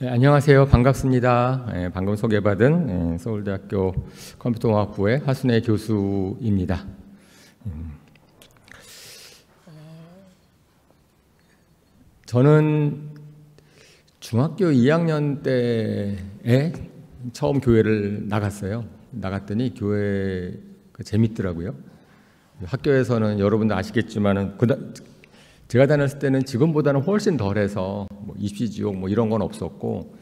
안녕하세요. 반갑습니다. 방금 소개받은 서울대학교 컴퓨터공학부의 하순애 교수입니다. 저는 중학교 2학년 때에 처음 교회를 나갔어요. 나갔더니 교회가 재밌더라고요. 학교에서는 여러분도 아시겠지만은 제가 다녔을 때는 지금보다는 훨씬 덜해서 뭐 입시지옥 뭐 이런 건 없었고,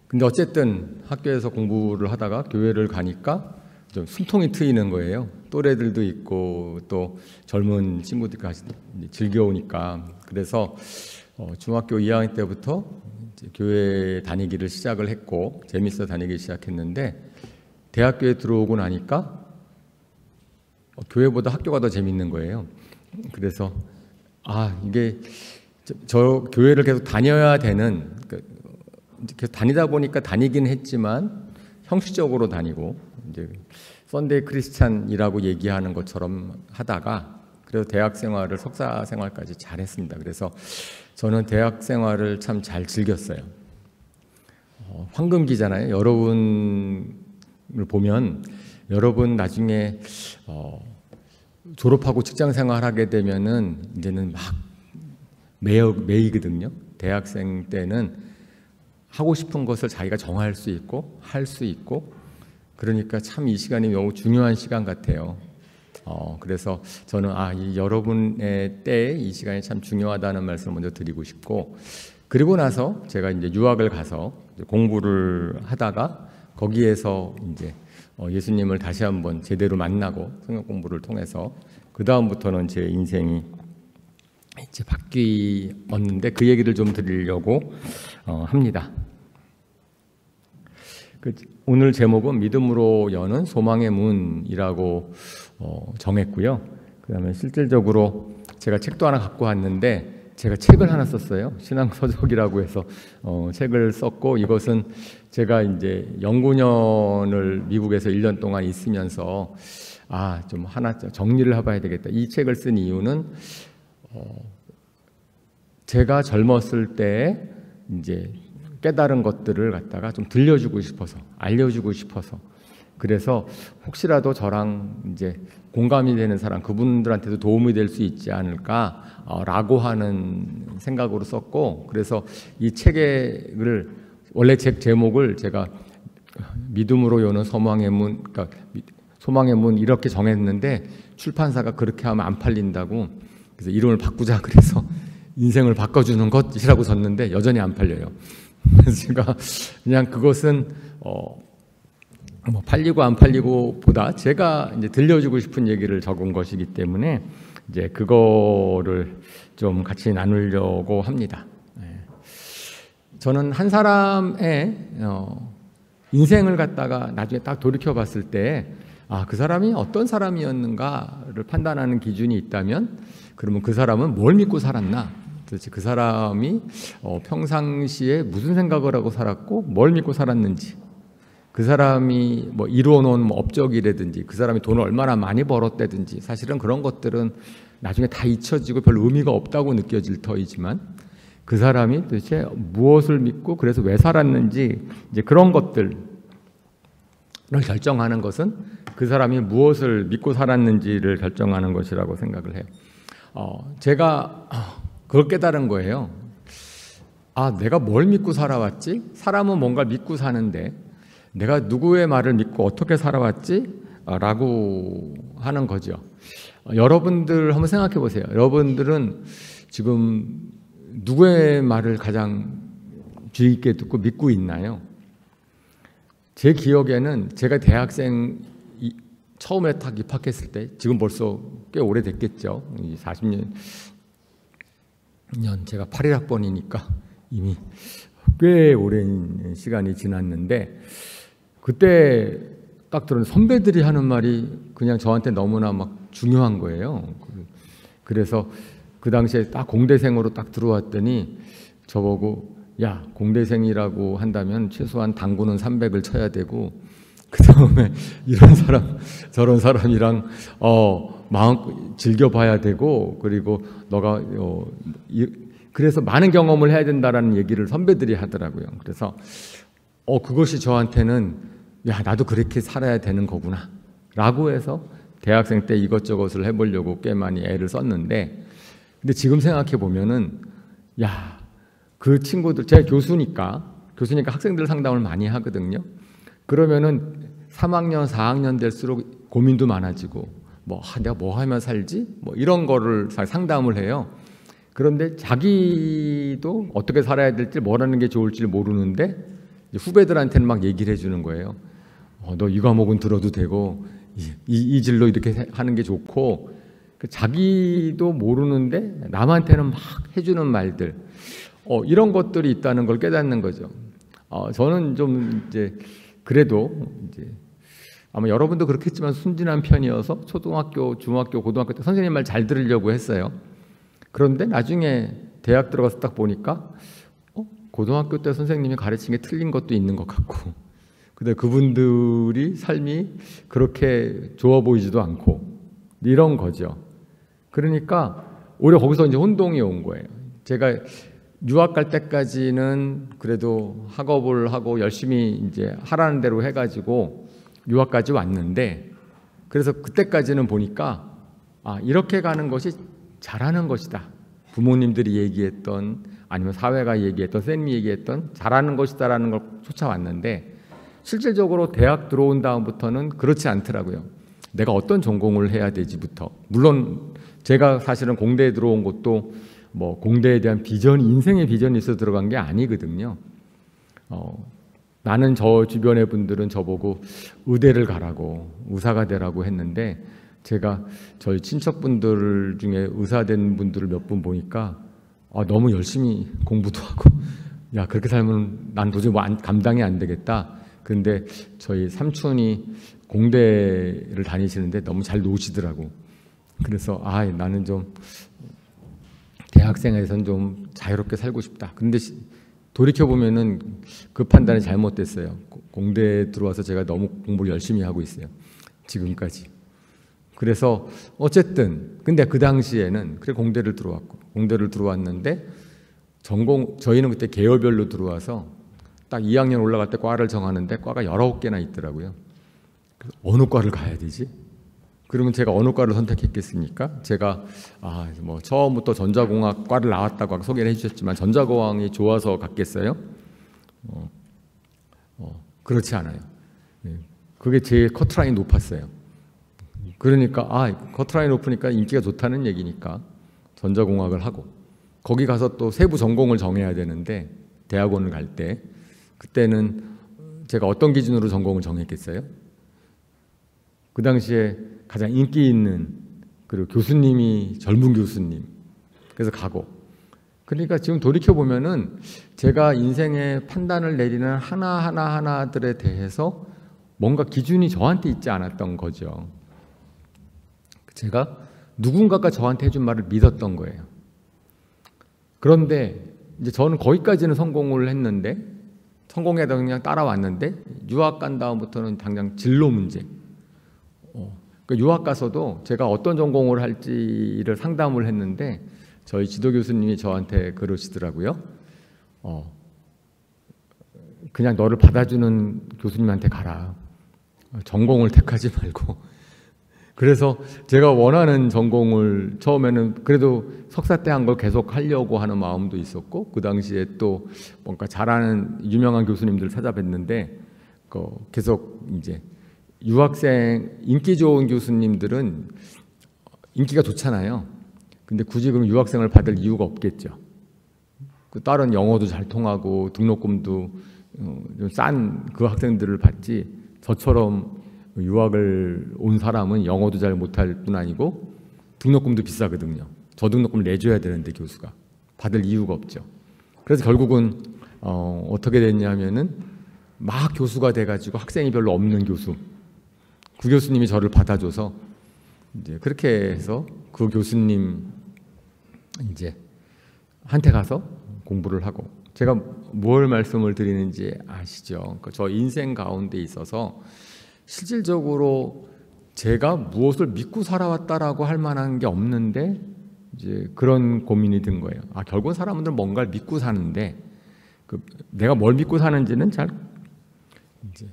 근데 어쨌든 학교에서 공부를 하다가 교회를 가니까 좀 숨통이 트이는 거예요. 또래들도 있고 또 젊은 친구들까지 즐겨오니까. 그래서 중학교 2학년 때부터 이제 교회 다니기를 시작을 했고 재밌어 다니기 시작했는데, 대학교에 들어오고 나니까 교회보다 학교가 더 재밌는 거예요. 그래서 이게 저 교회를 계속 다녀야 되는, 계속 다니다 보니까 다니긴 했지만 형식적으로 다니고 이제 썬데이 크리스찬이라고 얘기하는 것처럼 하다가, 그래서 대학 생활을 석사 생활까지 잘 했습니다. 그래서 저는 대학 생활을 참 잘 즐겼어요. 황금기잖아요. 여러분을 보면 여러분 나중에 졸업하고 직장 생활하게 되면은 이제는 막 매이거든요. 대학생 때는 하고 싶은 것을 자기가 정할 수 있고 할 수 있고, 그러니까 참 이 시간이 너무 중요한 시간 같아요. 그래서 저는 이 여러분의 때에 이 시간이 참 중요하다는 말씀을 먼저 드리고 싶고, 그리고 나서 제가 이제 유학을 가서 공부를 하다가 거기에서 이제 예수님을 다시 한번 제대로 만나고 성경 공부를 통해서 그 다음부터는 제 인생이 이제 바뀌었는데, 그 얘기를 좀 드리려고 합니다. 오늘 제목은 믿음으로 여는 소망의 문이라고 정했고요. 그다음에 실질적으로 제가 책도 하나 갖고 왔는데, 제가 책을 하나 썼어요. 신앙서적이라고 해서 책을 썼고, 이것은 제가 이제 연구년을 미국에서 1년 동안 있으면서 좀 하나 정리를 해봐야 되겠다. 이 책을 쓴 이유는 제가 젊었을 때 이제 깨달은 것들을 갖다가 좀 들려주고 싶어서, 알려주고 싶어서, 그래서 혹시라도 저랑 이제 공감이 되는 사람, 그분들한테도 도움이 될 수 있지 않을까라고 하는 생각으로 썼고, 그래서 이 책을 원래 책 제목을 제가 믿음으로 여는 소망의 문, 그러니까 소망의 문 이렇게 정했는데, 출판사가 그렇게 하면 안 팔린다고, 그래서 이름을 바꾸자 그래서 인생을 바꿔주는 것이라고 썼는데 여전히 안 팔려요. 그래서 제가 그냥 그것은 뭐 팔리고 안 팔리고 보다 제가 이제 들려주고 싶은 얘기를 적은 것이기 때문에 이제 그거를 좀 같이 나누려고 합니다. 저는 한 사람의 인생을 갖다가 나중에 딱 돌이켜 봤을 때 그 사람이 어떤 사람이었는가를 판단하는 기준이 있다면, 그러면 그 사람은 뭘 믿고 살았나, 도대체 그 사람이 평상시에 무슨 생각을 하고 살았고 뭘 믿고 살았는지, 그 사람이 뭐 이루어놓은 업적이라든지 그 사람이 돈을 얼마나 많이 벌었다든지, 사실은 그런 것들은 나중에 다 잊혀지고 별 의미가 없다고 느껴질 터이지만, 그 사람이 도대체 무엇을 믿고 그래서 왜 살았는지, 이제 그런 것들을 결정하는 것은 그 사람이 무엇을 믿고 살았는지를 결정하는 것이라고 생각을 해요. 제가 그걸 깨달은 거예요. 내가 뭘 믿고 살아왔지? 사람은 뭔가 믿고 사는데 내가 누구의 말을 믿고 어떻게 살아왔지? 라고 하는 거죠. 여러분들 한번 생각해 보세요. 여러분들은 지금 누구의 말을 가장 주의 깊게 듣고 믿고 있나요? 제 기억에는 제가 대학생 처음에 딱 입학했을 때, 지금 벌써 꽤 오래됐겠죠. 40년 제가 81학번이니까 이미 꽤 오랜 시간이 지났는데, 그때 딱 들은 선배들이 하는 말이 그냥 저한테 너무나 막 중요한 거예요. 그래서 그 당시에 딱 공대생으로 딱 들어왔더니 저보고, 야, 공대생이라고 한다면 최소한 당구는 300을 쳐야 되고, 그 다음에 이런 사람 저런 사람이랑 마음 즐겨봐야 되고, 그리고 너가 그래서 많은 경험을 해야 된다라는 얘기를 선배들이 하더라고요. 그래서 그것이 저한테는 야, 나도 그렇게 살아야 되는 거구나 라고 해서 대학생 때 이것저것을 해보려고 꽤 많이 애를 썼는데, 근데 지금 생각해 보면은 야, 그 친구들, 제가 교수니까 학생들 상담을 많이 하거든요. 그러면은 3학년, 4학년 될수록 고민도 많아지고 내가 뭐 하면 살지? 이런 거를 상담을 해요. 그런데 자기도 어떻게 살아야 될지, 뭘 하는 게 좋을지 모르는데 후배들한테는 막 얘기를 해주는 거예요. 너 이 과목은 들어도 되고 이 진로 이렇게 하는 게 좋고, 자기도 모르는데 남한테는 막 해주는 말들, 이런 것들이 있다는 걸 깨닫는 거죠. 저는 좀 이제 그래도 이제 아마 여러분도 그렇겠지만 순진한 편이어서 초등학교, 중학교, 고등학교 때 선생님 말 잘 들으려고 했어요. 그런데 나중에 대학 들어가서 딱 보니까 고등학교 때 선생님이 가르친 게 틀린 것도 있는 것 같고, 근데 그분들이 삶이 그렇게 좋아 보이지도 않고 이런 거죠. 그러니까 오히려 거기서 이제 혼동이 온 거예요. 제가 유학 갈 때까지는 그래도 학업을 하고 열심히 이제 하라는 대로 해가지고 유학까지 왔는데, 그래서 그때까지는 보니까 이렇게 가는 것이 잘하는 것이다. 부모님들이 얘기했던, 아니면 사회가 얘기했던, 쌤이 얘기했던 잘하는 것이다라는 걸 쫓아왔는데, 실질적으로 대학 들어온 다음부터는 그렇지 않더라고요. 내가 어떤 전공을 해야 되지부터. 물론 제가 사실은 공대에 들어온 것도 공대에 대한 비전이, 인생의 비전이 있어서 들어간 게 아니거든요. 나는 저 주변의 분들은 저보고 의대를 가라고, 의사가 되라고 했는데, 제가 저희 친척분들 중에 의사 된 분들을 몇 분 보니까 너무 열심히 공부도 하고, 야, 그렇게 살면 난 도저히 감당이 안 되겠다. 근데 저희 삼촌이 공대를 다니시는데 너무 잘 노시더라고. 그래서 나는 좀 대학생에선 좀 자유롭게 살고 싶다. 근데 돌이켜보면은 그 판단이 잘못됐어요. 공대에 들어와서 제가 너무 공부를 열심히 하고 있어요. 지금까지. 그래서 어쨌든 근데 그 당시에는 그래 공대를 들어왔는데 저희는 그때 계열별로 들어와서 딱 2학년 올라갈 때 과를 정하는데 과가 19개나 있더라고요. 어느 과를 가야 되지? 그러면 제가 어느 과를 선택했겠습니까? 제가 처음부터 전자공학과를 나왔다고 소개를 해주셨지만 전자공학이 좋아서 갔겠어요? 그렇지 않아요. 그게 제일 커트라인이 높았어요. 그러니까 커트라인이 높으니까 인기가 좋다는 얘기니까 전자공학을 하고, 거기 가서 또 세부 전공을 정해야 되는데 대학원을 갈 때 그때는 제가 어떤 기준으로 전공을 정했겠어요? 그 당시에 가장 인기 있는, 그리고 교수님이 젊은 교수님, 그래서 가고. 그러니까 지금 돌이켜보면은 제가 인생의 판단을 내리는 하나들에 대해서 뭔가 기준이 저한테 있지 않았던 거죠. 제가 누군가가 저한테 해준 말을 믿었던 거예요. 그런데 이제 저는 거기까지는 성공을 했는데, 성공해서 그냥 따라왔는데, 유학 간 다음부터는 당장 진로 문제. 그러니까 유학 가서도 제가 어떤 전공을 할지를 상담을 했는데 저희 지도 교수님이 저한테 그러시더라고요. 그냥 너를 받아주는 교수님한테 가라. 전공을 택하지 말고. 그래서 제가 원하는 전공을 처음에는 그래도 석사 때 한 걸 계속 하려고 하는 마음도 있었고, 그 당시에 또 뭔가 잘하는 유명한 교수님들 찾아뵀는데 계속 이제 유학생, 인기 좋은 교수님들은 인기가 좋잖아요. 근데 굳이 그럼 유학생을 받을 이유가 없겠죠. 그 다른 영어도 잘 통하고 등록금도 싼 그 학생들을 받지, 저처럼 유학을 온 사람은 영어도 잘 못할 뿐 아니고 등록금도 비싸거든요. 저 등록금을 내줘야 되는데 교수가 받을 이유가 없죠. 그래서 결국은 어떻게 됐냐면은 막 교수가 돼가지고 학생이 별로 없는 교수, 그 교수님이 저를 받아줘서 이제 그렇게 해서 그 교수님 이제 한테 가서 공부를 하고, 제가 뭘 말씀을 드리는지 아시죠? 저 인생 가운데 있어서 실질적으로 제가 무엇을 믿고 살아왔다라고 할 만한 게 없는데 이제 그런 고민이 든 거예요. 아, 결국은 사람들은 뭔가를 믿고 사는데 내가 뭘 믿고 사는지는 잘 이제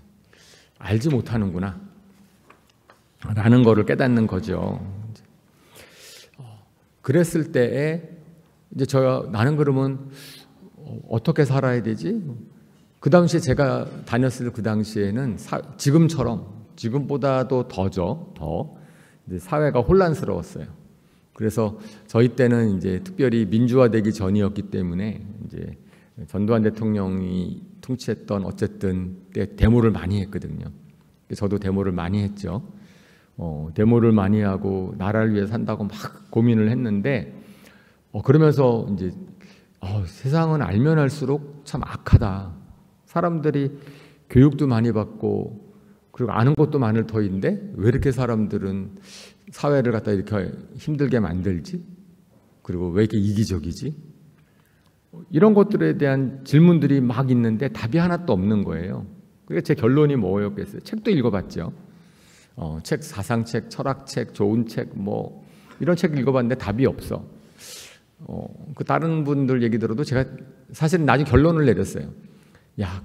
알지 못하는구나 라는 거를 깨닫는 거죠. 그랬을 때에 이제 나는 그러면 어떻게 살아야 되지? 그 당시에 제가 다녔을 그 당시에는 지금보다도 더 이제 사회가 혼란스러웠어요. 그래서 저희 때는 이제 특별히 민주화되기 전이었기 때문에 이제 전두환 대통령이 통치했던 어쨌든 때 데모를 많이 했거든요. 저도 데모를 많이 했죠. 데모를 많이 하고 나라를 위해 산다고 막 고민을 했는데 그러면서 이제 세상은 알면 알수록 참 악하다. 사람들이 교육도 많이 받고 그리고 아는 것도 많을 터인데 왜 이렇게 사람들은 사회를 갖다 이렇게 힘들게 만들지? 그리고 왜 이렇게 이기적이지? 이런 것들에 대한 질문들이 막 있는데 답이 하나도 없는 거예요. 그래서 제 결론이 뭐였겠어요? 책도 읽어봤죠. 책, 사상책, 철학책, 좋은 책, 뭐 이런 책 읽어봤는데 답이 없어. 그 다른 분들 얘기 들어도 제가 사실은 나중에 결론을 내렸어요. 야,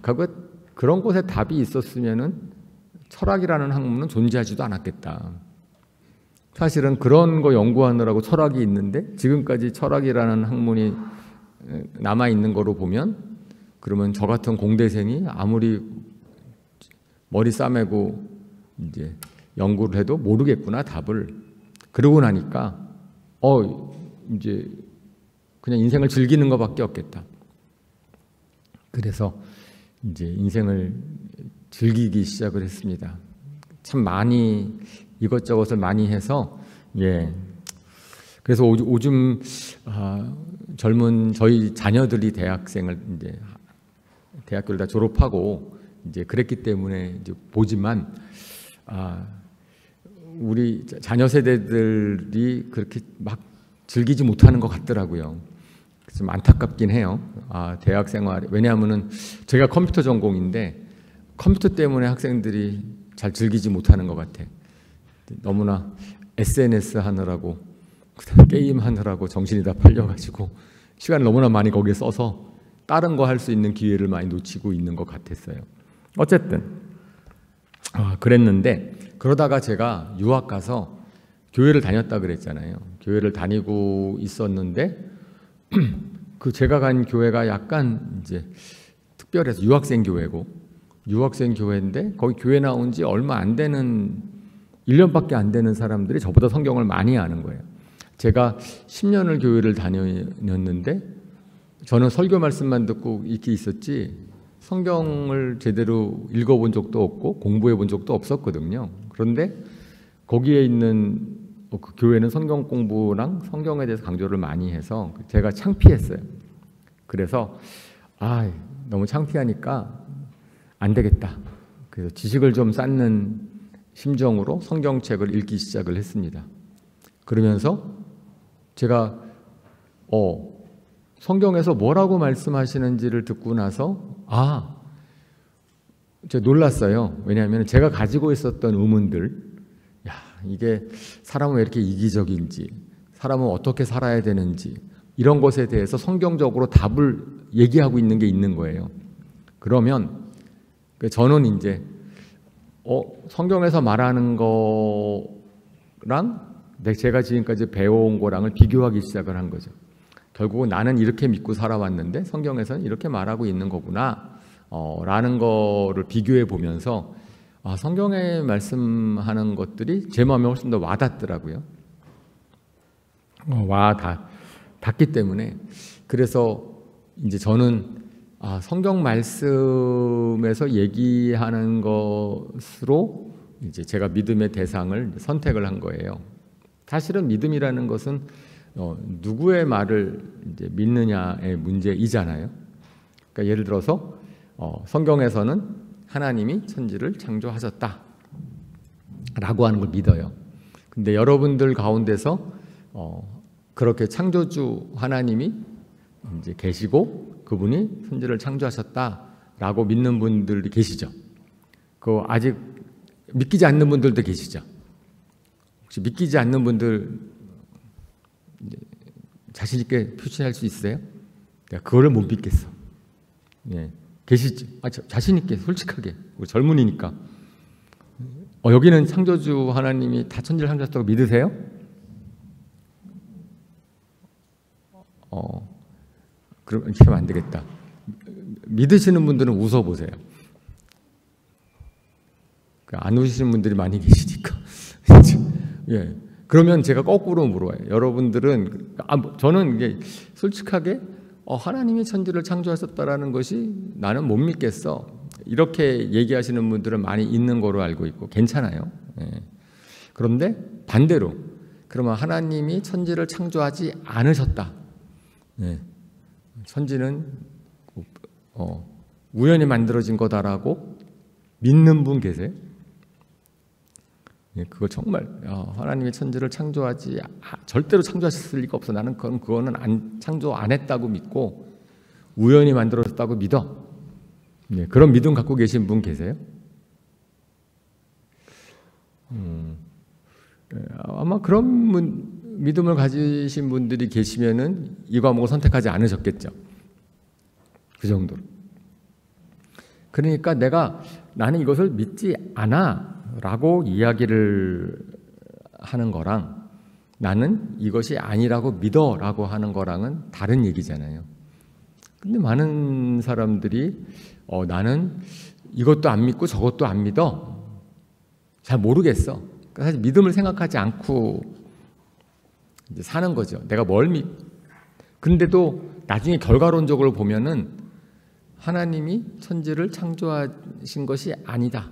그런 곳에 답이 있었으면은 철학이라는 학문은 존재하지도 않았겠다. 사실은 그런 거 연구하느라고 철학이 있는데 지금까지 철학이라는 학문이 남아 있는 거로 보면 그러면 저 같은 공대생이 아무리 머리 싸매고 이제 연구를 해도 모르겠구나 답을. 그러고 나니까 이제 그냥 인생을 즐기는 것밖에 없겠다. 그래서 이제 인생을 즐기기 시작을 했습니다. 참 많이 이것저것을 많이 해서 그래서 요즘 젊은 저희 자녀들이 대학생을 이제 대학교를 다 졸업하고 이제 그랬기 때문에 이제 보지만 우리 자녀 세대들이 그렇게 막 즐기지 못하는 것 같더라고요. 좀 안타깝긴 해요. 대학 생활 왜냐하면은 제가 컴퓨터 전공인데 컴퓨터 때문에 학생들이 잘 즐기지 못하는 것 같아. 너무나 SNS 하느라고 그다음에 게임 하느라고 정신이 다 팔려가지고 시간을 너무나 많이 거기에 써서 다른 거 할 수 있는 기회를 많이 놓치고 있는 것 같았어요. 어쨌든 그랬는데 그러다가 제가 유학 가서 교회를 다녔다 그랬잖아요. 교회를 다니고 있었는데 그 제가 간 교회가 약간 이제 특별해서 유학생 교회인데 거기 교회 나온 지 얼마 안 되는 1년밖에 안 되는 사람들이 저보다 성경을 많이 아는 거예요. 제가 10년을 교회를 다녔는데 저는 설교 말씀만 듣고 이렇게 있었지 성경을 제대로 읽어본 적도 없고 공부해 본 적도 없었거든요. 그런데 거기에 있는 그 교회는 성경 공부랑 성경에 대해서 강조를 많이 해서 제가 창피했어요. 그래서 너무 창피하니까 안 되겠다. 그래서 지식을 좀 쌓는 심정으로 성경책을 읽기 시작을 했습니다. 그러면서 제가 성경에서 뭐라고 말씀하시는지를 듣고 나서 제가 놀랐어요. 왜냐하면 제가 가지고 있었던 의문들, 이게 사람은 왜 이렇게 이기적인지, 사람은 어떻게 살아야 되는지 이런 것에 대해서 성경적으로 답을 얘기하고 있는 게 있는 거예요. 그러면 저는 이제 성경에서 말하는 거랑 제가 지금까지 배워온 거랑을 비교하기 시작을 한 거죠. 결국은 나는 이렇게 믿고 살아왔는데 성경에서는 이렇게 말하고 있는 거구나 라는 거를 비교해 보면서 성경에 말씀하는 것들이 제 마음에 훨씬 더 와닿더라고요. 닿기 때문에 그래서 이제 저는 성경 말씀에서 얘기하는 것으로 이제 제가 믿음의 대상을 선택을 한 거예요. 사실은 믿음이라는 것은 누구의 말을 이제 믿느냐의 문제이잖아요. 그러니까 예를 들어서 성경에서는 하나님이 천지를 창조하셨다 라고 하는 걸 믿어요. 근데 여러분들 가운데서 그렇게 창조주 하나님이 이제 계시고 그분이 천지를 창조하셨다라고 믿는 분들이 계시죠. 아직 믿기지 않는 분들도 계시죠. 혹시 믿기지 않는 분들 자신 있게 표시할 수 있으세요? 내가 그거를 못 믿겠어. 예, 계시지? 자신 있게, 솔직하게. 우리 젊은이니까. 여기는 창조주 하나님이 다 천지를 창조하셨다고 믿으세요? 그럼 이렇게 하면 안 되겠다. 믿으시는 분들은 웃어보세요. 안 웃으시는 분들이 많이 계시니까. 예. 그러면 제가 거꾸로 물어봐요. 여러분들은, 저는 이게 솔직하게, 하나님이 천지를 창조하셨다라는 것이 나는 못 믿겠어. 이렇게 얘기하시는 분들은 많이 있는 거로 알고 있고, 괜찮아요. 예. 그런데 반대로, 그러면 하나님이 천지를 창조하지 않으셨다. 예. 천지는 우연히 만들어진 거다라고 믿는 분 계세요? 예, 그거 정말 하나님이 천지를 창조하지 절대로 창조하셨을 리가 없어. 나는 그거는 창조 안 했다고 믿고 우연히 만들어졌다고 믿어. 예, 그런 믿음 갖고 계신 분 계세요? 아마 그런 믿음을 가지신 분들이 계시면은 이 과목을 선택하지 않으셨겠죠. 그 정도로. 그러니까 나는 이것을 믿지 않아 라고 이야기를 하는 거랑 나는 이것이 아니라고 믿어 라고 하는 거랑은 다른 얘기잖아요. 근데 많은 사람들이 나는 이것도 안 믿고 저것도 안 믿어. 잘 모르겠어. 그러니까 사실 믿음을 생각하지 않고 이제 사는 거죠. 내가 근데도 나중에 결과론적으로 보면은 하나님이 천지를 창조하신 것이 아니다.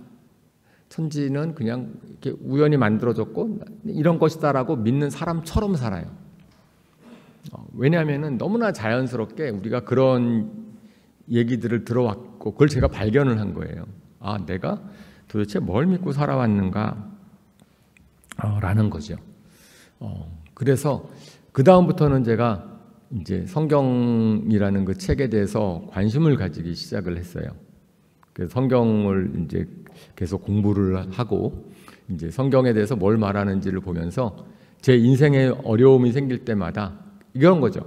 천지는 그냥 이렇게 우연히 만들어졌고 이런 것이다라고 믿는 사람처럼 살아요. 왜냐하면은 너무나 자연스럽게 우리가 그런 얘기들을 들어왔고 그걸 제가 발견을 한 거예요. 내가 도대체 뭘 믿고 살아왔는가 라는 거죠. 그래서 그 다음부터는 제가 이제 성경이라는 그 책에 대해서 관심을 가지기 시작을 했어요. 그래서 성경을 이제 계속 공부를 하고 이제 성경에 대해서 뭘 말하는지를 보면서 제 인생에 어려움이 생길 때마다 이런 거죠.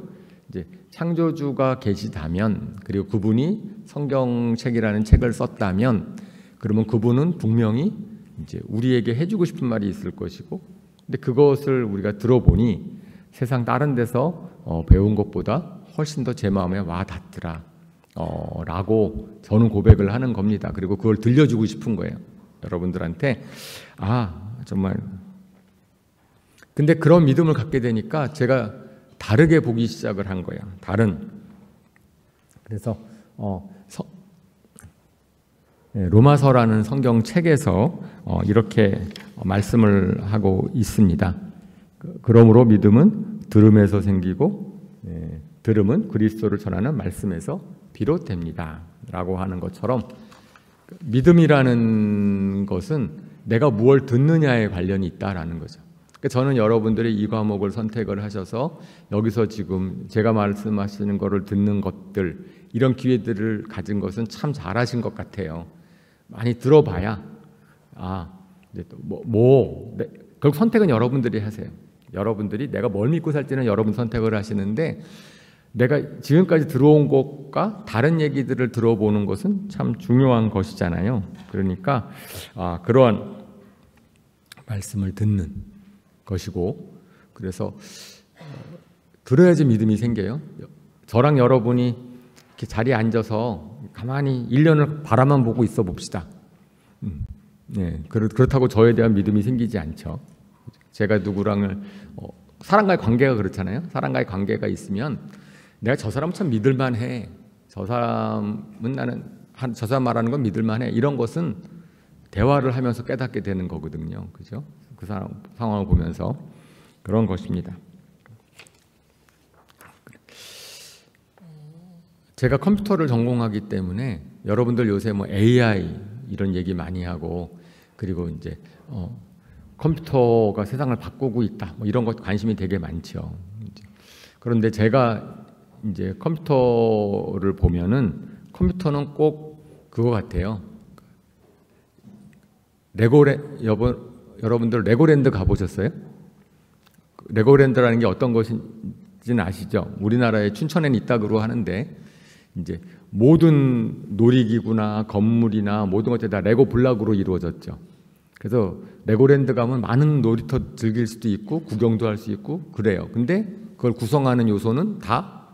이제 창조주가 계시다면 그리고 그분이 성경책이라는 책을 썼다면 그러면 그분은 분명히 이제 우리에게 해주고 싶은 말이 있을 것이고 근데 그것을 우리가 들어보니 세상 다른 데서 배운 것보다 훨씬 더 제 마음에 와 닿더라 라고 저는 고백을 하는 겁니다. 그리고 그걸 들려주고 싶은 거예요. 여러분들한테 정말 근데 그런 믿음을 갖게 되니까 제가 다르게 보기 시작을 한 거예요. 그래서 로마서라는 성경책에서 이렇게 말씀을 하고 있습니다. 그러므로 믿음은 들음에서 생기고 들음은 그리스도를 전하는 말씀에서 비롯됩니다. 라고 하는 것처럼 믿음이라는 것은 내가 무엇을 듣느냐에 관련이 있다라는 거죠. 그러니까 저는 여러분들이 이 과목을 선택을 하셔서 여기서 지금 제가 말씀하시는 거를 듣는 것들 이런 기회들을 가진 것은 참 잘하신 것 같아요. 많이 들어봐야 이제 또 결국 선택은 여러분들이 하세요. 여러분들이 내가 뭘 믿고 살지는 여러분 선택을 하시는데 내가 지금까지 들어온 것과 다른 얘기들을 들어보는 것은 참 중요한 것이잖아요. 그러니까 그러한 말씀을 듣는 것이고 그래서 들어야지 믿음이 생겨요. 저랑 여러분이 이렇게 자리에 앉아서 가만히 1년을 바라만 보고 있어 봅시다. 그렇다고 저에 대한 믿음이 생기지 않죠. 제가 누구랑을 사람과의 관계가 그렇잖아요. 사람과의 관계가 있으면 내가 저 사람 참 믿을만해. 저 사람은 저 사람 말하는 건 믿을만해. 이런 것은 대화를 하면서 깨닫게 되는 거거든요. 그죠? 그 사람 상황을 보면서 그런 것입니다. 제가 컴퓨터를 전공하기 때문에 여러분들 요새 AI 이런 얘기 많이 하고 그리고 이제 컴퓨터가 세상을 바꾸고 있다. 이런 것 관심이 되게 많죠. 그런데 제가 이제 컴퓨터를 보면은 컴퓨터는 꼭 그거 같아요. 여러분들 레고랜드 가보셨어요? 레고랜드라는 게 어떤 것인 아시죠? 우리나라에 춘천에는 있다고 하는데 이제 모든 놀이기구나 건물이나 모든 것들이 다 레고 블록으로 이루어졌죠. 그래서 레고랜드 가면 많은 놀이터 즐길 수도 있고 구경도 할 수 있고 그래요. 근데 그걸 구성하는 요소는 다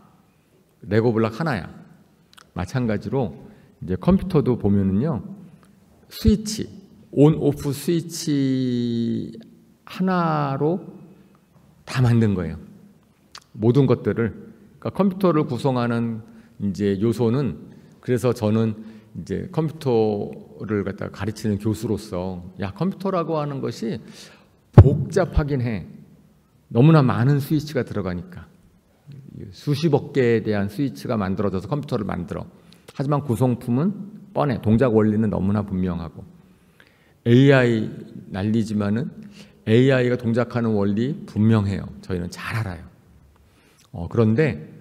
레고 블록 하나야. 마찬가지로 이제 컴퓨터도 보면은요, 스위치, 온, 오프 스위치 하나로 다 만든 거예요. 모든 것들을. 그러니까 컴퓨터를 구성하는 이제 요소는, 그래서 저는 이제 컴퓨터를 갖다가 가르치는 교수로서 야, 컴퓨터라고 하는 것이 복잡하긴 해. 너무나 많은 스위치가 들어가니까. 수십억 개에 대한 스위치가 만들어져서 컴퓨터를 만들어. 하지만 구성품은 뻔해. 동작 원리는 너무나 분명하고. AI 난리지만은 AI가 동작하는 원리 분명해요. 저희는 잘 알아요. 그런데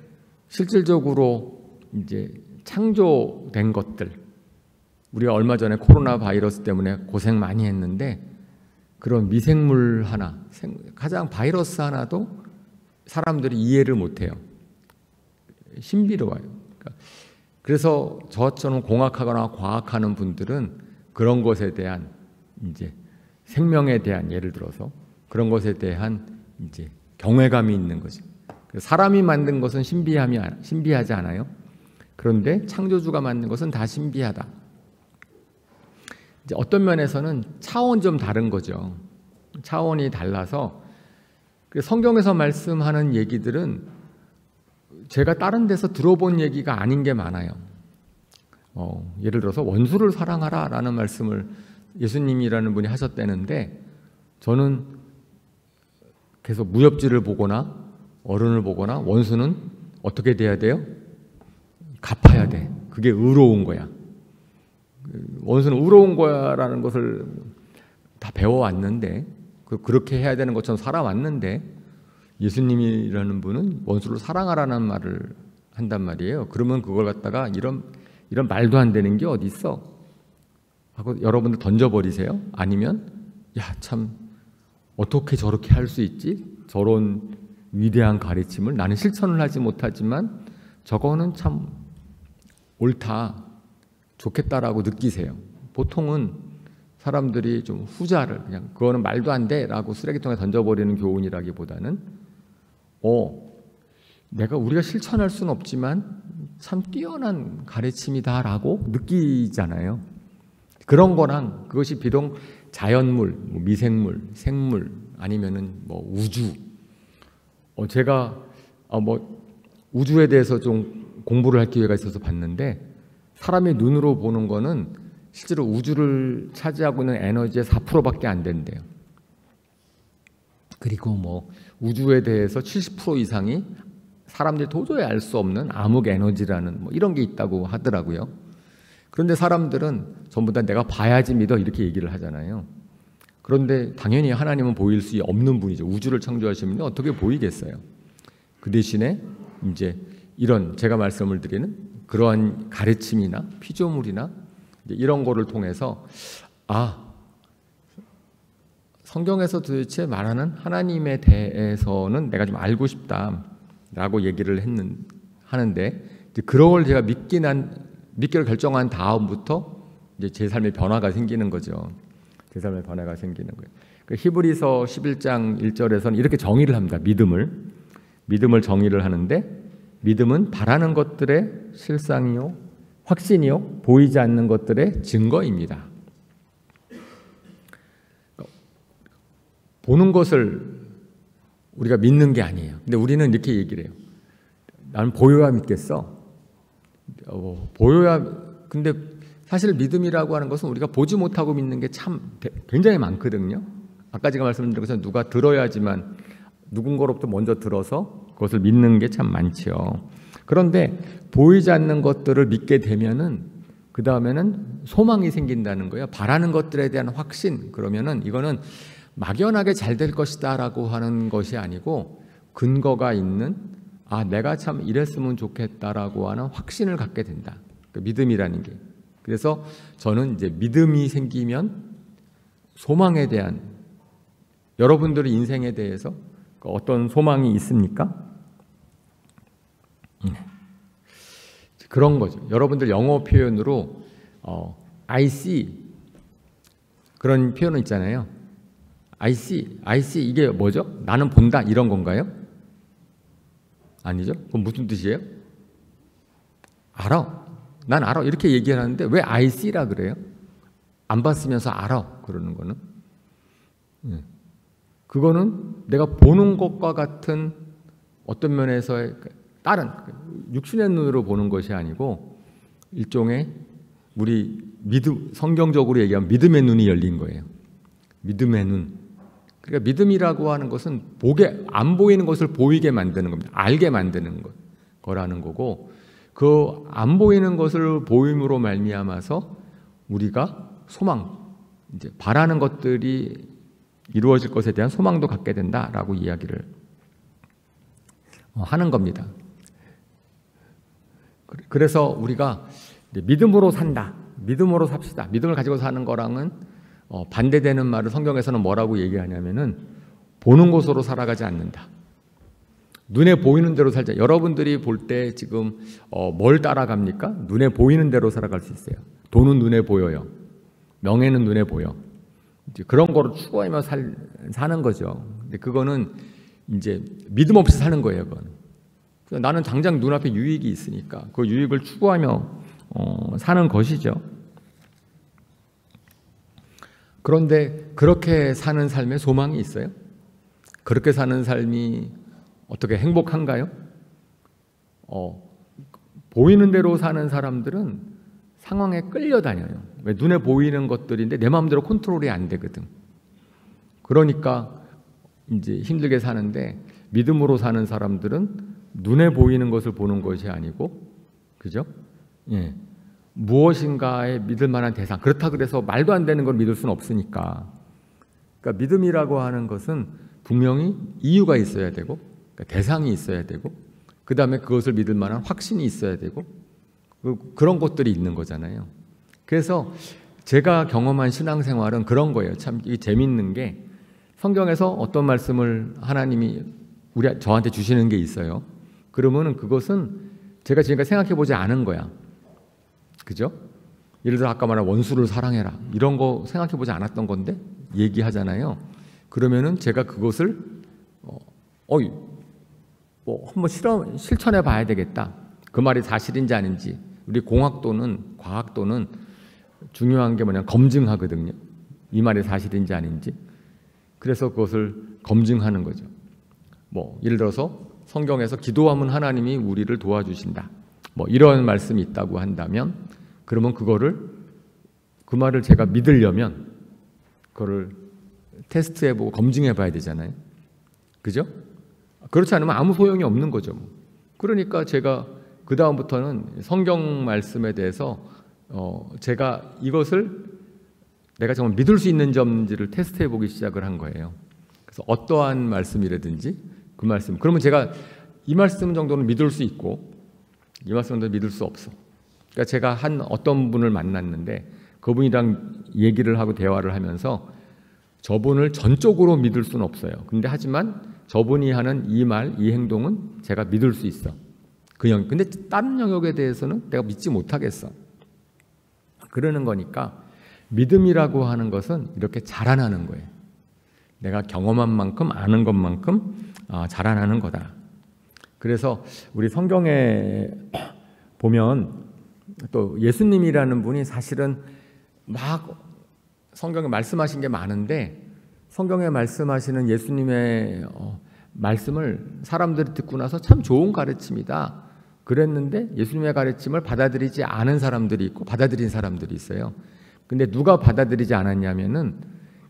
실질적으로 이제 창조된 것들, 우리가 얼마 전에 코로나 바이러스 때문에 고생 많이 했는데 그런 미생물 하나, 가장 바이러스 하나도 사람들이 이해를 못해요. 신비로워요. 그래서 저처럼 공학하거나 과학하는 분들은 그런 것에 대한 이제 생명에 대한, 예를 들어서 그런 것에 대한 이제 경외감이 있는 거죠. 사람이 만든 것은 신비하지 않아요. 그런데 창조주가 만든 것은 다 신비하다. 이제 어떤 면에서는 차원이 좀 다른 거죠. 차원이 달라서 성경에서 말씀하는 얘기들은 제가 다른 데서 들어본 얘기가 아닌 게 많아요. 예를 들어서 원수를 사랑하라 라는 말씀을 예수님이라는 분이 하셨다는데, 저는 계속 무협지를 보거나 어른을 보거나 원수는 어떻게 돼야 돼요? 갚아야 돼. 그게 의로운 거야. 원수는 의로운 거야라는 것을 다 배워왔는데, 그렇게 해야 되는 것처럼 살아왔는데, 예수님이라는 분은 원수를 사랑하라는 말을 한단 말이에요. 그러면 그걸 갖다가 이런 말도 안 되는 게 어디 있어? 하고 여러분들 던져버리세요. 아니면 야, 참 어떻게 저렇게 할 수 있지? 저런 위대한 가르침을 나는 실천을 하지 못하지만 저거는 참 옳다, 좋겠다라고 느끼세요. 보통은 사람들이 좀 후자를, 그냥 그거는 말도 안 돼라고 쓰레기통에 던져버리는 교훈이라기보다는 우리가 실천할 수는 없지만 참 뛰어난 가르침이다라고 느끼잖아요. 그런 거랑 그것이 비록 자연물, 미생물, 생물, 아니면은 우주. 제가 우주에 대해서 좀 공부를 할 기회가 있어서 봤는데, 사람이 눈으로 보는 거는 실제로 우주를 차지하고 있는 에너지의 4%밖에 안 된대요. 그리고 우주에 대해서 70% 이상이 사람들이 도저히 알 수 없는 암흑 에너지라는 이런 게 있다고 하더라고요. 그런데 사람들은 전부 다 내가 봐야지 믿어 이렇게 얘기를 하잖아요. 그런데 당연히 하나님은 보일 수 없는 분이죠. 우주를 창조하신 분이 어떻게 보이겠어요. 그 대신에 이제 이런 제가 말씀을 드리는 그러한 가르침이나 피조물이나 이런 거를 통해서 성경에서 도대체 말하는 하나님에 대해서는 내가 좀 알고 싶다라고 얘기를 하는데, 그런 걸 제가 믿기를 결정한 다음부터 이제 제 삶의 변화가 생기는 거죠. 제 삶의 변화가 생기는 거예요. 히브리서 11장 1절에서는 이렇게 정의를 합니다. 믿음을 정의를 하는데, 믿음은 바라는 것들의 실상이요 확신이요 보이지 않는 것들의 증거입니다. 보는 것을 우리가 믿는 게 아니에요. 근데 우리는 이렇게 얘기를 해요. 나는 보여야 믿겠어. 보여야. 근데 사실 믿음이라고 하는 것은 우리가 보지 못하고 믿는 게 참 굉장히 많거든요. 아까 제가 말씀드린 것처럼 누가 들어야지만, 누군가로부터 먼저 들어서 그것을 믿는 게 참 많죠. 그런데 보이지 않는 것들을 믿게 되면은 그 다음에는 소망이 생긴다는 거예요. 바라는 것들에 대한 확신. 그러면은 이거는 막연하게 잘 될 것이다라고 하는 것이 아니고 근거가 있는, 내가 참 이랬으면 좋겠다라고 하는 확신을 갖게 된다. 믿음이라는 게. 그래서 저는 이제 믿음이 생기면 소망에 대한, 여러분들의 인생에 대해서 어떤 소망이 있습니까? 그런 거죠. 여러분들 영어 표현으로 I see 그런 표현은 있잖아요. I see 이게 뭐죠? 나는 본다 이런 건가요? 아니죠. 그럼 무슨 뜻이에요? 알아. 난 알아. 이렇게 얘기하는데 왜 I see라 그래요? 안 봤으면서 알아. 그러는 거는. 그거는 내가 보는 것과 같은 어떤 면에서의 다른 육신의 눈으로 보는 것이 아니고 일종의 우리 성경적으로 얘기하면 믿음의 눈이 열린 거예요. 믿음의 눈. 그러니까 믿음이라고 하는 것은 안 보이는 것을 보이게 만드는 겁니다. 알게 만드는 거라는 거고, 그 안 보이는 것을 보임으로 말미암아서 우리가 소망, 이제 바라는 것들이 이루어질 것에 대한 소망도 갖게 된다라고 이야기를 하는 겁니다. 그래서 우리가 믿음으로 산다, 믿음으로 삽시다, 믿음을 가지고 사는 거랑은 반대되는 말을 성경에서는 뭐라고 얘기하냐면은 보는 것으로 살아가지 않는다. 눈에 보이는 대로 살자. 여러분들이 볼 때 지금 뭘 따라갑니까? 눈에 보이는 대로 살아갈 수 있어요. 돈은 눈에 보여요. 명예는 눈에 보여. 이제 그런 거로 추구하며 사는 거죠. 근데 그거는 이제 믿음 없이 사는 거예요. 그건. 나는 당장 눈앞에 유익이 있으니까 그 유익을 추구하며 사는 것이죠. 그런데 그렇게 사는 삶에 소망이 있어요? 그렇게 사는 삶이 어떻게 행복한가요? 보이는 대로 사는 사람들은 상황에 끌려다녀요. 왜? 눈에 보이는 것들인데 내 마음대로 컨트롤이 안 되거든. 그러니까 이제 힘들게 사는데, 믿음으로 사는 사람들은 눈에 보이는 것을 보는 것이 아니고, 그죠? 예. 무엇인가에 믿을 만한 대상. 그렇다 그래서 말도 안 되는 걸 믿을 수는 없으니까. 그러니까 믿음이라고 하는 것은 분명히 이유가 있어야 되고, 그러니까 대상이 있어야 되고, 그 다음에 그것을 믿을 만한 확신이 있어야 되고, 그런 것들이 있는 거잖아요. 그래서 제가 경험한 신앙생활은 그런 거예요. 참 재밌는 게, 성경에서 어떤 말씀을 하나님이 저한테 주시는 게 있어요. 그러면은 그것은 제가 지금까지 생각해보지 않은 거야. 그죠? 예를 들어 아까 말한 원수를 사랑해라, 이런 거 생각해보지 않았던 건데 얘기하잖아요. 그러면은 제가 그것을 한번 실천해 봐야 되겠다. 그 말이 사실인지 아닌지. 우리 과학도는 중요한 게 뭐냐, 검증하거든요. 이 말이 사실인지 아닌지. 그래서 그것을 검증하는 거죠. 예를 들어서 성경에서 기도하면 하나님이 우리를 도와주신다, 이런 말씀이 있다고 한다면, 그러면 그 말을 제가 믿으려면 그거를 테스트해보고 검증해봐야 되잖아요. 그죠? 그렇지 않으면 아무 소용이 없는 거죠. 그러니까 제가 그 다음부터는 성경 말씀에 대해서 제가 이것을 내가 정말 믿을 수 있는 점인지를 테스트해보기 시작을 한 거예요. 그래서 어떠한 말씀이라든지 그 말씀, 그러면 제가 이 말씀 정도는 믿을 수 있고 이 말씀 정도는 믿을 수 없어. 그러니까 제가 어떤 분을 만났는데 그분이랑 얘기를 하고 대화를 하면서 저분을 전적으로 믿을 수는 없어요. 근데 하지만 저분이 하는 이 말, 이 행동은 제가 믿을 수 있어. 근데 다른 영역에 대해서는 내가 믿지 못하겠어. 그러는 거니까 믿음이라고 하는 것은 이렇게 자라나는 거예요. 내가 경험한 만큼, 아는 것만큼 자라나는 거다. 그래서 우리 성경에 보면 또 예수님이라는 분이 사실은 막 성경에 말씀하신 게 많은데, 성경에 말씀하시는 예수님의 말씀을 사람들이 듣고 나서 참 좋은 가르침이다 그랬는데, 예수님의 가르침을 받아들이지 않은 사람들이 있고 받아들인 사람들이 있어요. 근데 누가 받아들이지 않았냐면은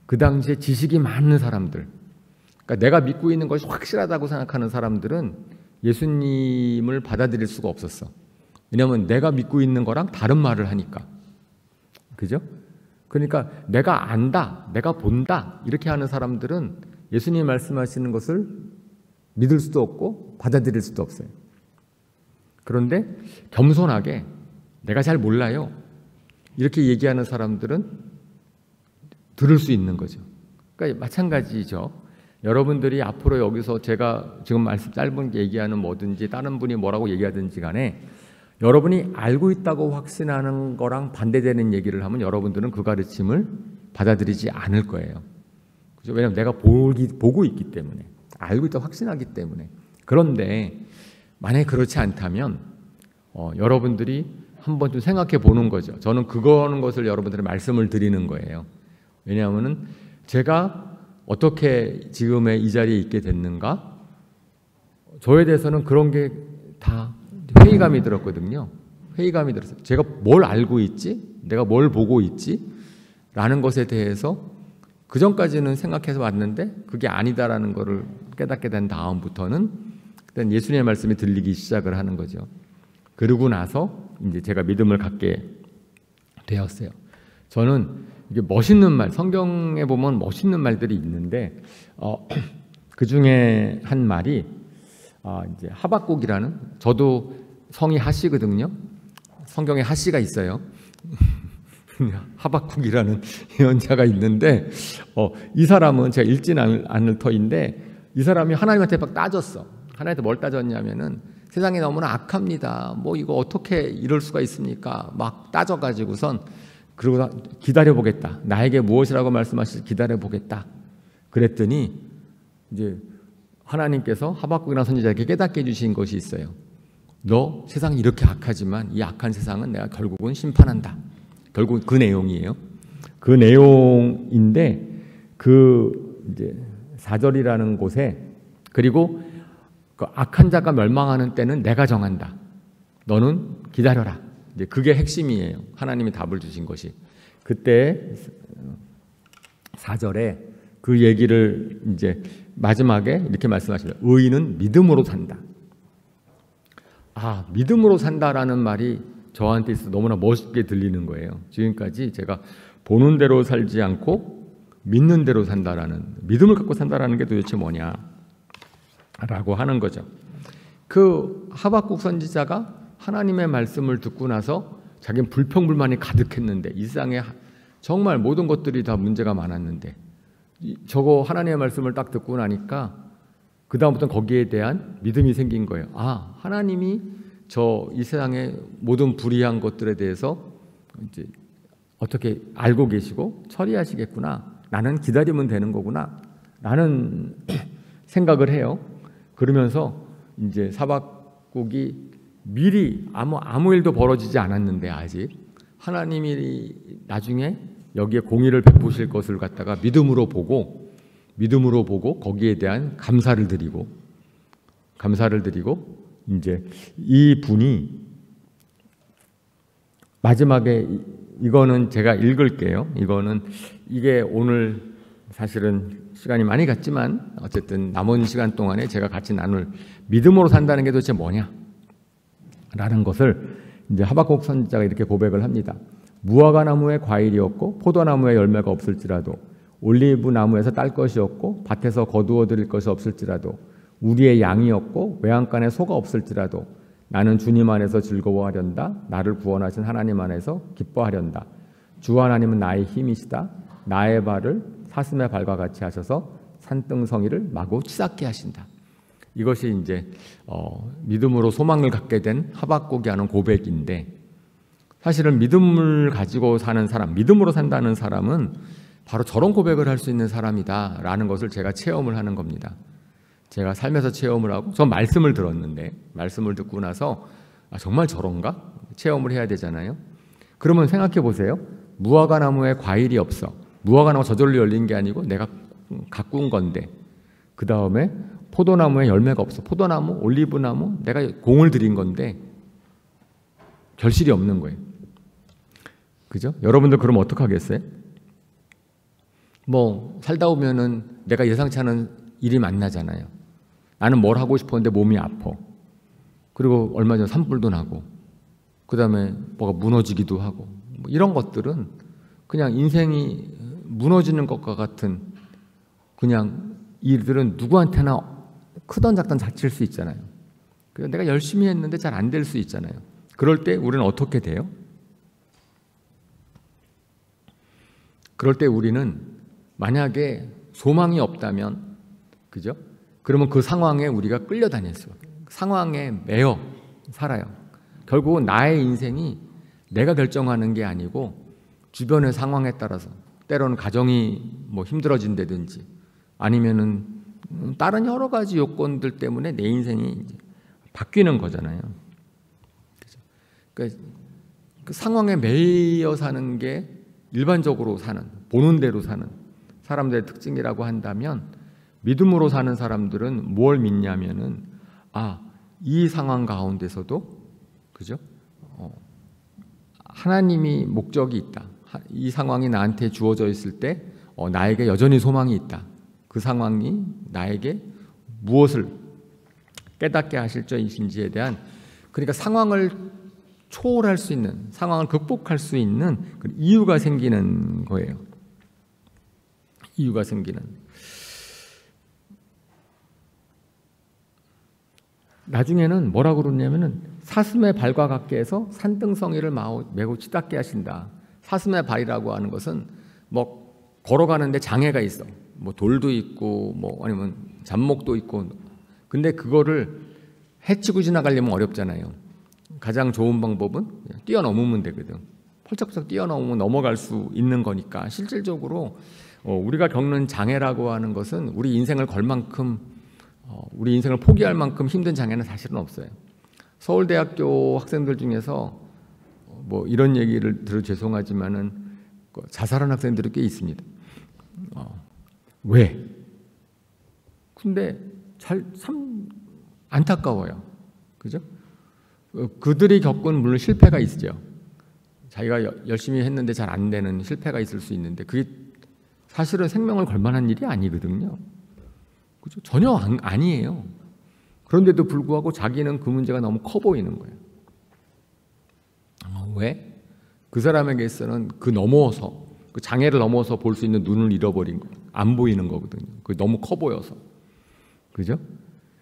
그 당시에 지식이 많은 사람들, 그러니까 내가 믿고 있는 것이 확실하다고 생각하는 사람들은 예수님을 받아들일 수가 없었어. 왜냐하면 내가 믿고 있는 거랑 다른 말을 하니까. 그죠? 그러니까 내가 안다, 내가 본다 이렇게 하는 사람들은 예수님이 말씀하시는 것을 믿을 수도 없고 받아들일 수도 없어요. 그런데 겸손하게 내가 잘 몰라요 이렇게 얘기하는 사람들은 들을 수 있는 거죠. 그러니까 마찬가지죠. 여러분들이 앞으로 여기서 제가 지금 말씀 짧은 얘기하는 뭐든지 다른 분이 뭐라고 얘기하든지 간에 여러분이 알고 있다고 확신하는 거랑 반대되는 얘기를 하면 여러분들은 그 가르침을 받아들이지 않을 거예요. 그죠? 왜냐하면 내가 보고 있기 때문에, 알고 있다고 확신하기 때문에. 그런데 만약에 그렇지 않다면 여러분들이 한번 좀 생각해 보는 거죠. 저는 그거는 것을 여러분들의 말씀을 드리는 거예요. 왜냐하면은 제가 어떻게 지금의 이 자리에 있게 됐는가? 저에 대해서는 그런 게 다 회의감이 들었거든요. 회의감이 들었어요. 제가 뭘 알고 있지? 내가 뭘 보고 있지? 라는 것에 대해서 그 전까지는 생각해서 왔는데 그게 아니다라는 것을 깨닫게 된 다음부터는 일단 예수님의 말씀이 들리기 시작을 하는 거죠. 그러고 나서 이제 제가 믿음을 갖게 되었어요. 저는 이게 멋있는 말, 성경에 보면 멋있는 말들이 있는데 그 중에 한 말이 이제 하박국이라는, 저도 성이 하시거든요. 성경에 하시가 있어요. 하박국이라는 예언자가 있는데 이 사람은 제가 읽지는 않을 터인데 이 사람이 하나님한테 막 따졌어. 하나님한테 뭘 따졌냐면은 세상이 너무나 악합니다. 뭐 이거 어떻게 이럴 수가 있습니까? 막 따져가지고선 그리고 기다려보겠다. 나에게 무엇이라고 말씀하실지 기다려보겠다. 그랬더니 이제 하나님께서 하박국이라는 선지자에게 깨닫게 해주신 것이 있어요. 너 세상이 이렇게 악하지만 이 악한 세상은 내가 결국은 심판한다. 결국 그 내용이에요. 그 내용인데 그 이제 4절이라는 곳에 그리고 그 악한 자가 멸망하는 때는 내가 정한다. 너는 기다려라. 이제 그게 핵심이에요. 하나님이 답을 주신 것이. 그때 4절에 그 얘기를 이제 마지막에 이렇게 말씀하십니다. 의인은 믿음으로 산다. 믿음으로 산다라는 말이 저한테 있어서 너무나 멋있게 들리는 거예요. 지금까지 제가 보는 대로 살지 않고 믿는 대로 산다라는, 믿음을 갖고 산다라는 게 도대체 뭐냐 라고 하는 거죠. 그 하박국 선지자가 하나님의 말씀을 듣고 나서 자기는 불평불만이 가득했는데 이 세상에 정말 모든 것들이 다 문제가 많았는데 저거 하나님의 말씀을 딱 듣고 나니까 그 다음부터는 거기에 대한 믿음이 생긴 거예요. 하나님이 이 세상의 모든 불의한 것들에 대해서 이제 어떻게 알고 계시고 처리하시겠구나. 나는 기다리면 되는 거구나. 라는 생각을 해요. 그러면서 이제 하박국이 미리 아무 일도 벌어지지 않았는데 아직 하나님이 나중에 여기에 공의를 베푸실 것을 갖다가 믿음으로 보고 거기에 대한 감사를 드리고 이제 이 분이 마지막에 이거는 제가 읽을게요. 이게 오늘 사실은 시간이 많이 갔지만 어쨌든 남은 시간 동안에 제가 같이 나눌 믿음으로 산다는 게 도대체 뭐냐 라는 것을 이제 하박국 선지자가 이렇게 고백을 합니다. 무화과 나무에 과일이 없고 포도나무에 열매가 없을지라도 올리브 나무에서 딸 것이 없고 밭에서 거두어 드릴 것이 없을지라도 우리의 양이 없고 외양간에 소가 없을지라도 나는 주님 안에서 즐거워하련다. 나를 구원하신 하나님 안에서 기뻐하련다. 주 하나님은 나의 힘이시다. 나의 발을 사슴의 발과 같이 하셔서 산등성이를 마구 치닫게 하신다. 이것이 이제 믿음으로 소망을 갖게 된 하박국이 하는 고백인데, 사실은 믿음을 가지고 사는 사람, 믿음으로 산다는 사람은 바로 저런 고백을 할 수 있는 사람이다라는 것을 제가 체험을 하는 겁니다. 제가 삶에서 체험을 하고, 저 말씀을 들었는데 말씀을 듣고 나서 정말 저런가? 체험을 해야 되잖아요. 그러면 생각해 보세요. 무화과 나무에 과일이 없어. 무화과 나무가 저절로 열린 게 아니고 내가 가꾼 건데, 그 다음에 포도나무에 열매가 없어. 포도나무, 올리브나무 내가 공을 들인 건데 결실이 없는 거예요. 그죠? 여러분들 그럼 어떡하겠어요? 뭐 살다 보면은 내가 예상치 않은 일이 만나잖아요. 나는 뭘 하고 싶었는데 몸이 아파. 그리고 얼마 전에 산불도 나고, 그 다음에 뭐가 무너지기도 하고, 뭐 이런 것들은 그냥 인생이 무너지는 것과 같은 그냥 일들은 누구한테나 크던 작던 다칠 수 있잖아요. 그래서 내가 열심히 했는데 잘 안 될 수 있잖아요. 그럴 때 우리는 어떻게 돼요? 그럴 때 우리는 만약에 소망이 없다면 그죠? 그러면 그 상황에 우리가 끌려다닐 수, 상황에 매여 살아요. 결국은 나의 인생이 내가 결정하는 게 아니고 주변의 상황에 따라서, 때로는 가정이 뭐 힘들어진다든지 아니면은 다른 여러 가지 요건들 때문에 내 인생이 이제 바뀌는 거잖아요. 그죠? 그러니까 그 상황에 매여 사는 게 일반적으로 사는, 보는 대로 사는 사람들의 특징이라고 한다면, 믿음으로 사는 사람들은 뭘 믿냐면은, 이 상황 가운데서도, 그죠? 하나님이 목적이 있다. 이 상황이 나한테 주어져 있을 때 나에게 여전히 소망이 있다. 그 상황이 나에게 무엇을 깨닫게 하실 자이신지에 대한, 그러니까 상황을 초월할 수 있는, 상황을 극복할 수 있는 이유가 생기는 거예요. 이유가 생기는. 나중에는 뭐라고 그러냐면은, 사슴의 발과 같게 해서 산등성이를 매고 치닫게 하신다. 사슴의 발이라고 하는 것은 뭐 걸어가는데 장애가 있어. 뭐 돌도 있고 뭐 아니면 잡목도 있고. 근데 그거를 해치고 지나가려면 어렵잖아요. 가장 좋은 방법은 뛰어넘으면 되거든. 펄쩍펄쩍 뛰어넘으면 넘어갈 수 있는 거니까, 실질적으로 우리가 겪는 장애라고 하는 것은 우리 인생을 걸 만큼, 우리 인생을 포기할 만큼 힘든 장애는 사실은 없어요. 서울대학교 학생들 중에서 뭐 이런 얘기를 들어 죄송하지만은 자살한 학생들이 꽤 있습니다. 왜? 근데 참 안타까워요. 그죠? 그들이 겪은 물론 실패가 있죠. 자기가 열심히 했는데 잘 안 되는 실패가 있을 수 있는데, 그게 사실은 생명을 걸 만한 일이 아니거든요. 그죠? 전혀 아니에요. 그런데도 불구하고 자기는 그 문제가 너무 커 보이는 거예요. 왜? 그 사람에게 있어서는 그 넘어서, 그 장애를 넘어서 볼 수 있는 눈을 잃어버린 거, 안 보이는 거거든요. 그게 너무 커 보여서. 그죠?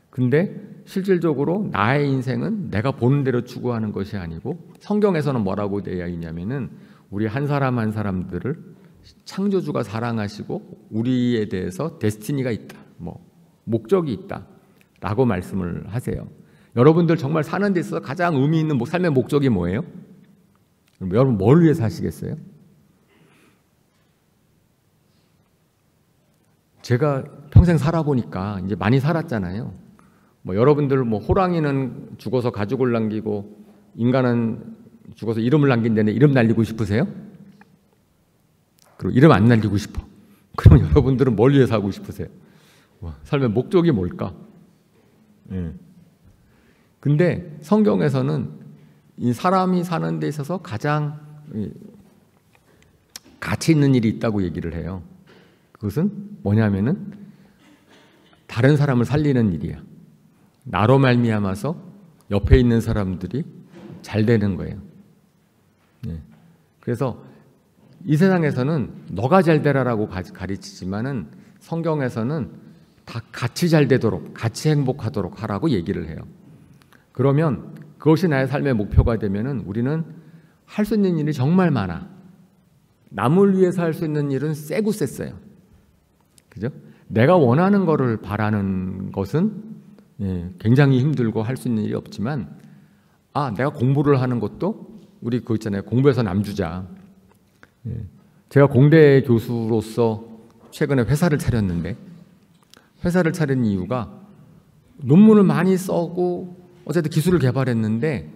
근데 실질적으로 나의 인생은 내가 보는 대로 추구하는 것이 아니고, 성경에서는 뭐라고 되어 있냐면은, 우리 한 사람 한 사람들을 창조주가 사랑하시고 우리에 대해서 데스티니가 있다, 뭐 목적이 있다 라고 말씀을 하세요. 여러분들 정말 사는 데 있어서 가장 의미 있는 삶의 목적이 뭐예요? 여러분 뭘 위해 사시겠어요? 제가 평생 살아보니까 이제 많이 살았잖아요. 뭐 여러분들 뭐 호랑이는 죽어서 가죽을 남기고 인간은 죽어서 이름을 남긴다는데 이름 날리고 싶으세요? 그리고 이름 안 날리고 싶어. 그러면 여러분들은 뭘 위해 사고 싶으세요? 삶의 목적이 뭘까? 근데 성경에서는 이 사람이 사는 데 있어서 가장 가치 있는 일이 있다고 얘기를 해요. 그것은 뭐냐면은 다른 사람을 살리는 일이야. 나로 말미암아서 옆에 있는 사람들이 잘 되는 거예요. 그래서 이 세상에서는 너가 잘 되라라고 가르치지만은, 성경에서는 다 같이 잘 되도록, 같이 행복하도록 하라고 얘기를 해요. 그러면 그것이 나의 삶의 목표가 되면은 우리는 할 수 있는 일이 정말 많아. 남을 위해서 할 수 있는 일은 세고 셌어요. 그죠? 내가 원하는 거를 바라는 것은 굉장히 힘들고 할 수 있는 일이 없지만, 내가 공부를 하는 것도, 우리 그거 있잖아요. 공부해서 남주자. 제가 공대 교수로서 최근에 회사를 차렸는데, 회사를 차린 이유가 논문을 많이 써고 어쨌든 기술을 개발했는데,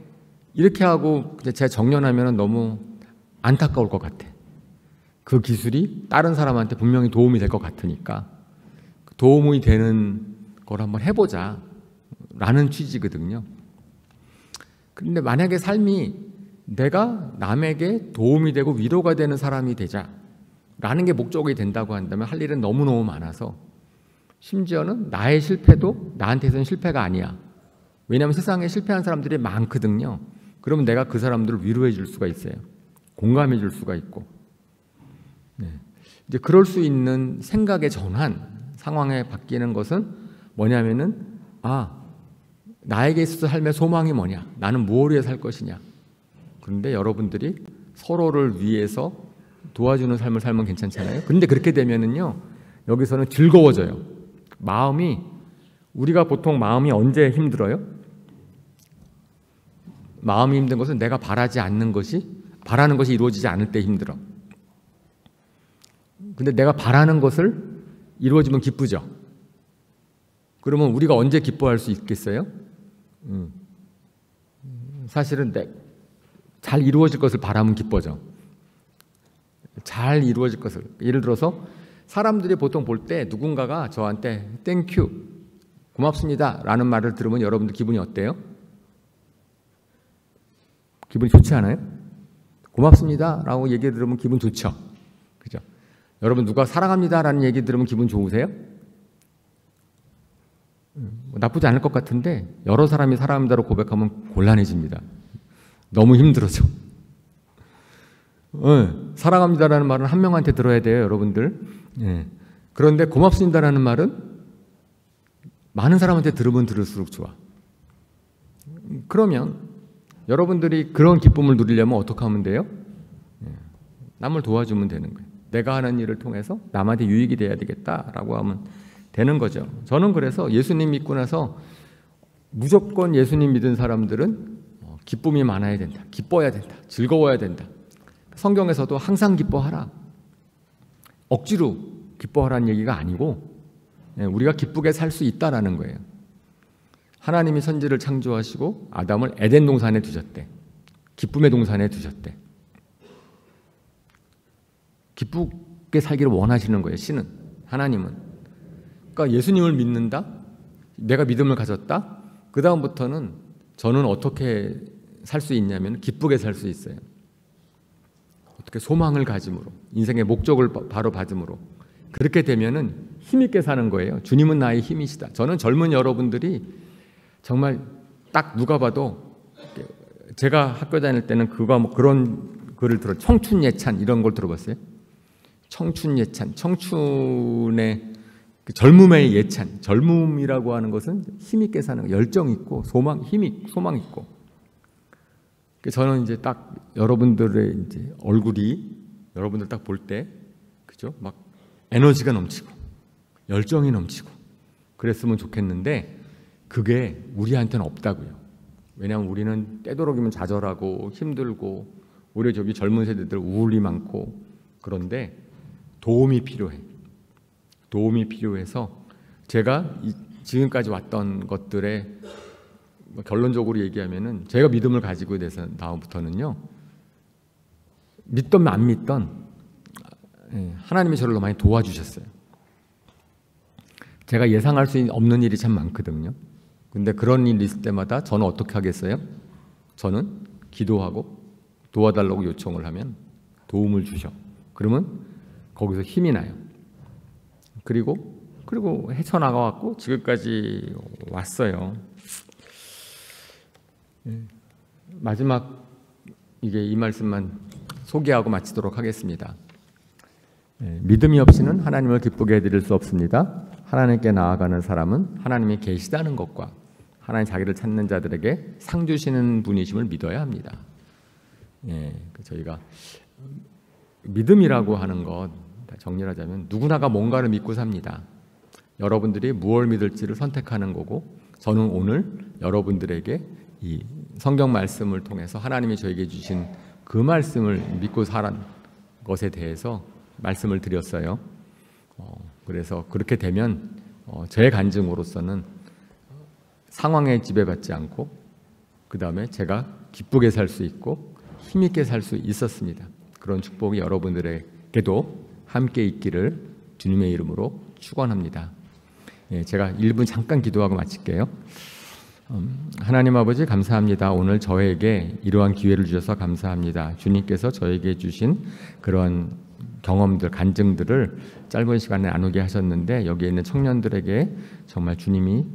이렇게 하고 제가 정년하면 너무 안타까울 것 같아. 그 기술이 다른 사람한테 분명히 도움이 될 것 같으니까 도움이 되는 걸 한번 해보자 라는 취지거든요. 그런데 만약에 삶이 내가 남에게 도움이 되고 위로가 되는 사람이 되자 라는 게 목적이 된다고 한다면, 할 일은 너무너무 많아서, 심지어는 나의 실패도 나한테서는 실패가 아니야. 왜냐하면 세상에 실패한 사람들이 많거든요. 그러면 내가 그 사람들을 위로해 줄 수가 있어요. 공감해 줄 수가 있고. 이제 그럴 수 있는 생각의 전환, 상황에 바뀌는 것은 뭐냐면은, 나에게 있어서 삶의 소망이 뭐냐, 나는 무엇을 위해 살 것이냐. 그런데 여러분들이 서로를 위해서 도와주는 삶을 살면 괜찮잖아요. 그런데 그렇게 되면은요, 여기서는 즐거워져요. 우리가 보통 마음이 언제 힘들어요? 마음이 힘든 것은 내가 바라는 것이 이루어지지 않을 때 힘들어. 근데 내가 바라는 것을 이루어지면 기쁘죠. 그러면 우리가 언제 기뻐할 수 있겠어요? 사실은 잘 이루어질 것을 바라면 기뻐져. 잘 이루어질 것을. 예를 들어서 사람들이 보통 볼 때 누군가가 저한테 땡큐, 고맙습니다 라는 말을 들으면 여러분들 기분이 어때요? 기분이 좋지 않아요? 고맙습니다 라고 얘기 들으면 기분 좋죠. 그죠? 여러분 누가 사랑합니다 라는 얘기 들으면 기분 좋으세요? 나쁘지 않을 것 같은데 여러 사람이 사랑합니다로 고백하면 곤란해집니다. 너무 힘들어져. 사랑합니다라는 말은 한 명한테 들어야 돼요, 여러분들. 그런데 고맙습니다라는 말은 많은 사람한테 들으면 들을수록 좋아. 그러면 여러분들이 그런 기쁨을 누리려면 어떻게 하면 돼요? 남을 도와주면 되는 거예요. 내가 하는 일을 통해서 남한테 유익이 돼야 되겠다라고 하면 되는 거죠. 저는 그래서 예수님 믿고 나서 무조건 예수님 믿은 사람들은 기쁨이 많아야 된다. 기뻐야 된다. 즐거워야 된다. 성경에서도 항상 기뻐하라. 억지로 기뻐하라는 얘기가 아니고 우리가 기쁘게 살 수 있다라는 거예요. 하나님이 선지를 창조하시고 아담을 에덴 동산에 두셨대. 기쁨의 동산에 두셨대. 기쁘게 살기를 원하시는 거예요. 신은, 하나님은. 그러니까 예수님을 믿는다. 내가 믿음을 가졌다. 그 다음부터는 저는 어떻게 살 수 있냐면 기쁘게 살 수 있어요. 어떻게 소망을 가짐으로, 인생의 목적을 바로 받음으로. 그렇게 되면은 힘있게 사는 거예요. 주님은 나의 힘이시다. 저는 젊은 여러분들이 정말 딱 누가 봐도, 제가 학교 다닐 때는 그런 글을 들어, 청춘 예찬 이런 걸 들어봤어요. 청춘 예찬, 청춘의 젊음의 예찬. 젊음이라고 하는 것은 힘있게 사는 거, 열정 있고 소망 있고. 저는 이제 딱 여러분들의 이제 얼굴이 여러분들 딱 볼 때, 그죠? 막 에너지가 넘치고 열정이 넘치고 그랬으면 좋겠는데 그게 우리한테는 없다고요. 왜냐하면 우리는 때도록이면 좌절하고 힘들고 우리 저기 젊은 세대들 우울이 많고 그런데 도움이 필요해. 도움이 필요해서 제가 지금까지 왔던 것들에 결론적으로 얘기하면은 제가 믿음을 가지고 돼서 다음부터는요. 믿던 안 믿던 하나님이 저를 너무 많이 도와주셨어요. 제가 예상할 수 없는 일이 참 많거든요. 근데 그런 일 있을 때마다 저는 어떻게 하겠어요? 저는 기도하고 도와달라고 요청을 하면 도움을 주셔. 그러면 거기서 힘이 나요. 그리고 헤쳐나가갖고 지금까지 왔어요. 마지막 이 말씀만 소개하고 마치도록 하겠습니다. 믿음이 없이는 하나님을 기쁘게 해드릴 수 없습니다. 하나님께 나아가는 사람은 하나님이 계시다는 것과 하나님 자기를 찾는 자들에게 상 주시는 분이심을 믿어야 합니다. 저희가 믿음이라고 하는 것 정리를 하자면 누구나가 뭔가를 믿고 삽니다. 여러분들이 무엇을 믿을지를 선택하는 거고 저는 오늘 여러분들에게 이 성경 말씀을 통해서 하나님이 저에게 주신 그 말씀을 믿고 살은 것에 대해서 말씀을 드렸어요. 그래서 그렇게 되면 제 간증으로서는 상황에 지배받지 않고 그 다음에 제가 기쁘게 살 수 있고 힘있게 살 수 있었습니다. 그런 축복이 여러분들에게도 함께 있기를 주님의 이름으로 축원합니다. 제가 1분 잠깐 기도하고 마칠게요. 하나님 아버지 감사합니다. 오늘 저에게 이러한 기회를 주셔서 감사합니다. 주님께서 저에게 주신 그런 경험들, 간증들을 짧은 시간에 나누게 하셨는데 여기에 있는 청년들에게 정말 주님이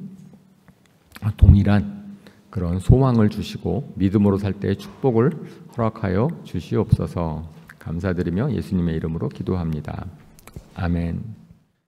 동일한 그런 소망을 주시고 믿음으로 살 때의 축복을 허락하여 주시옵소서. 감사드리며 예수님의 이름으로 기도합니다. 아멘.